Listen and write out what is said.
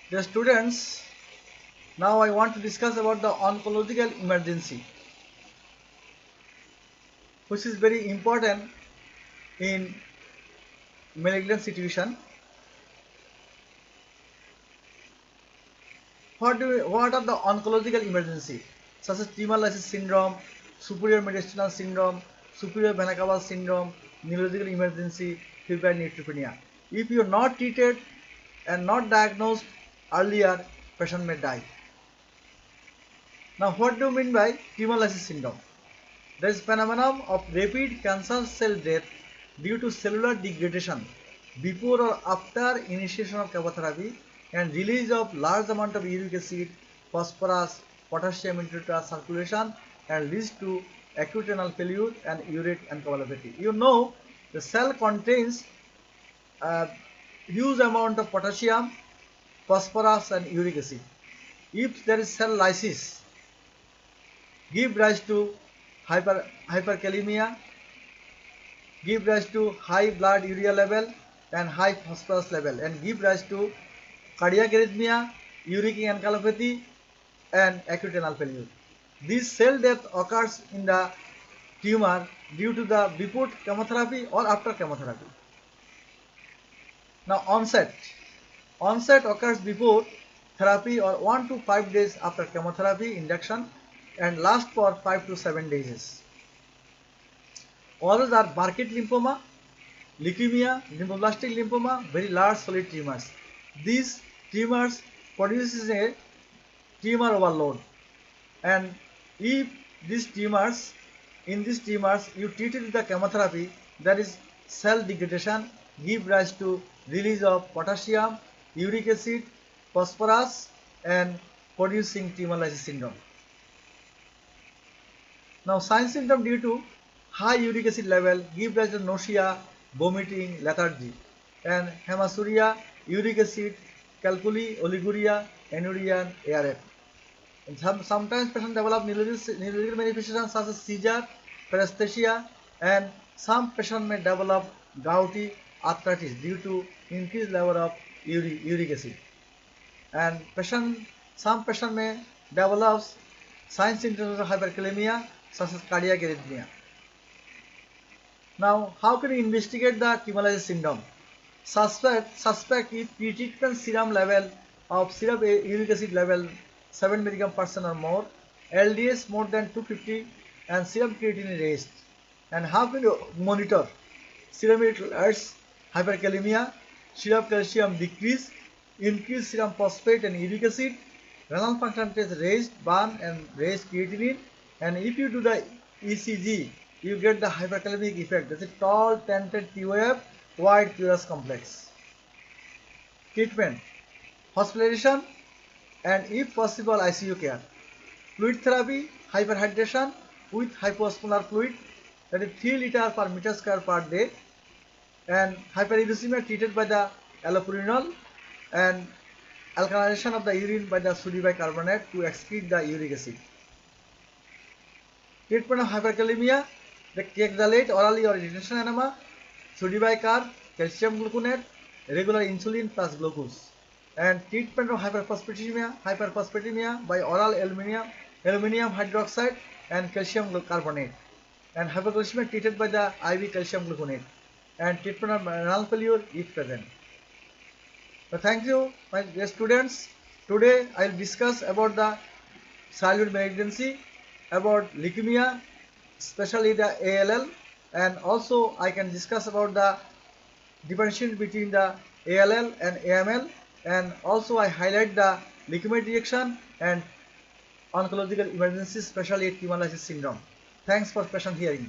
Dear students, now I want to discuss about the oncological emergency, which is very important in malignant situation. What are the oncological emergency, such as tumor lysis syndrome, superior mediastinal syndrome, superior vena cava syndrome, neurological emergency, febrile neutropenia. If you are not treated and not diagnosed earlier, patient may die. Now, what do you mean by tumor lysis syndrome? There is phenomenon of rapid cancer cell death due to cellular degradation before or after initiation of chemotherapy and release of large amount of uric acid, phosphorus, potassium into the circulation and leads to acute renal failure and urate encephalopathy. You know the cell contains a huge amount of potassium, phosphorus and uric acid. If there is cell lysis, give rise to hyperkalemia, give rise to high blood urea level and high phosphorus level, and give rise to cardiac arrhythmia, uric encephalopathy and acute renal failure. This cell death occurs in the tumor due to the before chemotherapy or after chemotherapy. Now onset occurs before therapy or 1 to 5 days after chemotherapy induction and lasts for 5 to 7 days. Others are Burkitt lymphoma, leukemia, lymphoblastic lymphoma, very large solid tumors. These tumors produces a tumor overload, and if these tumors you treat it with the chemotherapy, that is cell degradation, give rise to release of potassium, uric acid, phosphorus and producing tumor lysis syndrome. Now sign symptom due to high uric acid level give rise to nausea, vomiting, lethargy, and hematuria, uric acid, calculi, oliguria, anuria, and ARF. And sometimes patients develop neurological manifestations such as seizure, paresthesia, and some patients may develop gouty arthritis due to increased level of uric acid. And some patients may develop signs symptoms of hyperkalemia such as cardiac arrhythmia. Now, how can we investigate the tumor lysis syndrome? Suspect if pretreatment serum level of serum uric acid level 7 mg/% or more, LDS more than 250 and serum creatinine raised. And how can you monitor? Serum alerts hyperkalemia, serum calcium decrease, increased serum phosphate and uric acid, renal function test raised burn and raised creatinine, and if you do the ECG, you get the hyperkalemic effect. That's a tall tented TOF wide curious complex. Treatment: hospitalization and if possible ICU care. Fluid therapy, hyperhydration with hyposmolar fluid, that is 3 liters per meter square per day, and hyperuricemia treated by the allopurinol and alkalinization of the urine by the sodium bicarbonate to excrete the uric acid. Treatment of hyperkalemia: the Kexalate orally or detention enema, sodium bicarb, calcium gluconate, regular insulin plus glucose. And treatment of hyperphosphatemia by oral aluminium hydroxide and calcium carbonate. And hypoglycemia treated by the IV calcium gluconate. And treatment of renal failure if present. So thank you, my dear students. Today I will discuss about the childhood malignancy, about leukemia, especially the ALL, and also I can discuss about the differentiation between the ALL and AML, and also I highlight the leukemia reaction and oncological emergencies, especially tumor lysis syndrome. Thanks for patient hearing.